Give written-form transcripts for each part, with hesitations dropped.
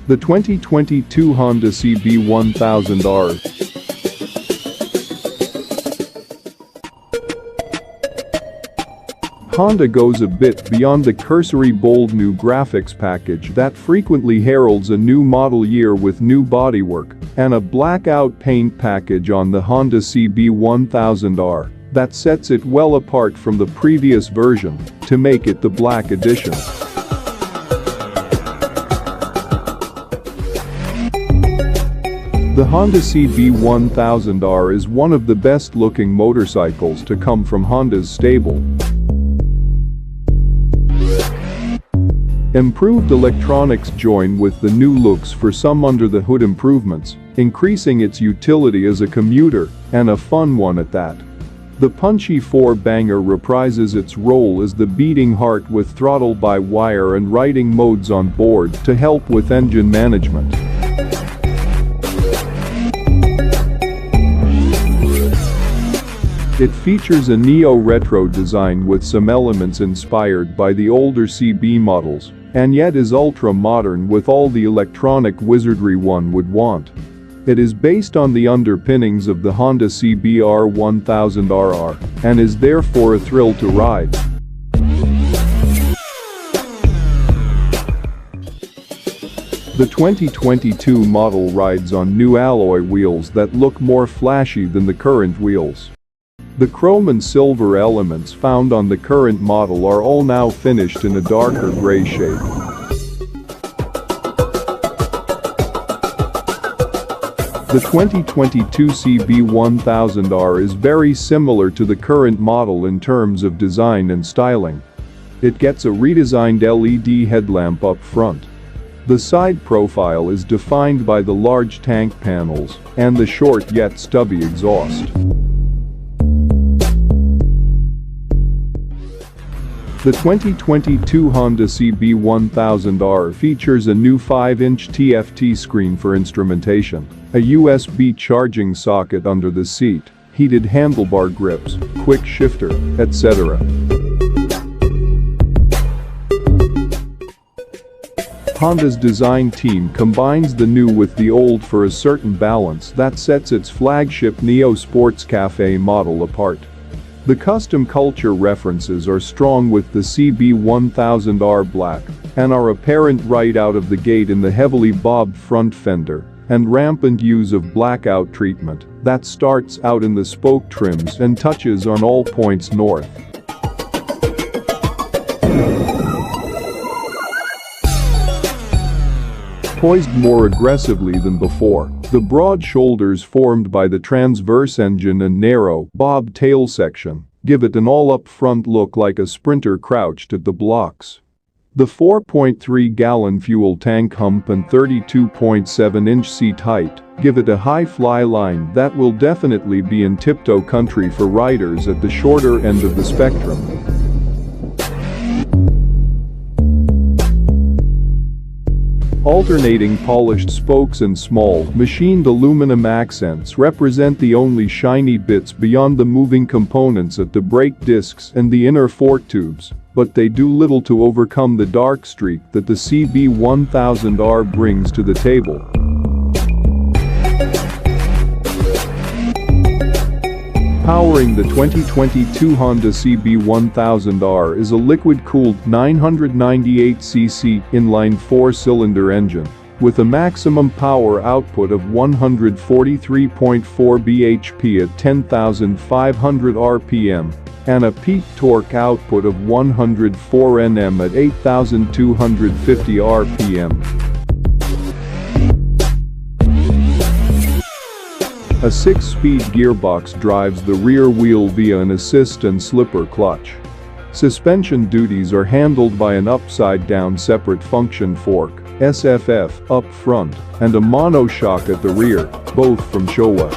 The 2022 Honda CB1000R. Honda goes a bit beyond the cursory bold new graphics package that frequently heralds a new model year with new bodywork and a blackout paint package on the Honda CB1000R that sets it well apart from the previous version to make it the Black Edition. The Honda CB1000R is one of the best-looking motorcycles to come from Honda's stable. Improved electronics join with the new looks for some under-the-hood improvements, increasing its utility as a commuter, and a fun one at that. The punchy four-banger reprises its role as the beating heart with throttle-by-wire and riding modes on board to help with engine management. It features a neo-retro design with some elements inspired by the older CB models, and yet is ultra-modern with all the electronic wizardry one would want. It is based on the underpinnings of the Honda CBR1000RR and is therefore a thrill to ride. The 2022 model rides on new alloy wheels that look more flashy than the current wheels. The chrome and silver elements found on the current model are all now finished in a darker gray shade. The 2022 CB1000R is very similar to the current model in terms of design and styling. It gets a redesigned LED headlamp up front. The side profile is defined by the large tank panels and the short yet stubby exhaust. The 2022 Honda CB1000R features a new 5-inch TFT screen for instrumentation, a USB charging socket under the seat, heated handlebar grips, quick shifter, etc. Honda's design team combines the new with the old for a certain balance that sets its flagship Neo Sports Cafe model apart. The custom culture references are strong with the CB1000R Black and are apparent right out of the gate in the heavily bobbed front fender and rampant use of blackout treatment that starts out in the spoke trims and touches on all points north. Poised more aggressively than before, the broad shoulders formed by the transverse engine and narrow, bobbed tail section give it an all-up-front look like a sprinter crouched at the blocks. The 4.3-gallon fuel tank hump and 32.7-inch seat height give it a high fly line that will definitely be in tiptoe country for riders at the shorter end of the spectrum. Alternating polished spokes and small, machined aluminum accents represent the only shiny bits beyond the moving components at the brake discs and the inner fork tubes, but they do little to overcome the dark streak that the CB1000R brings to the table. Powering the 2022 Honda CB1000R is a liquid-cooled 998cc inline 4-cylinder engine with a maximum power output of 143.4 bhp at 10,500 rpm and a peak torque output of 104 Nm at 8,250 rpm. A 6-speed gearbox drives the rear wheel via an assist and slipper clutch. Suspension duties are handled by an upside-down separate function fork, SFF, up front, and a monoshock at the rear, both from Showa.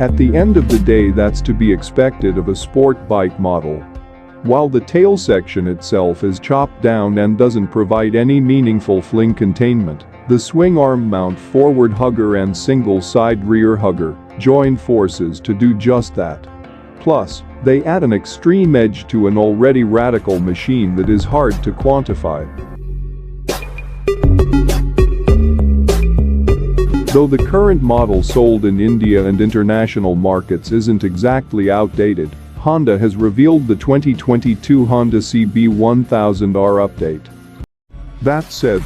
At the end of the day, that's to be expected of a sport bike model. While the tail section itself is chopped down and doesn't provide any meaningful fling containment, the swing arm mount forward hugger and single side rear hugger join forces to do just that. Plus, They add an extreme edge to an already radical machine that is hard to quantify. Though the current model sold in India and international markets isn't exactly outdated, Honda has revealed the 2022 Honda CB1000R update. That said,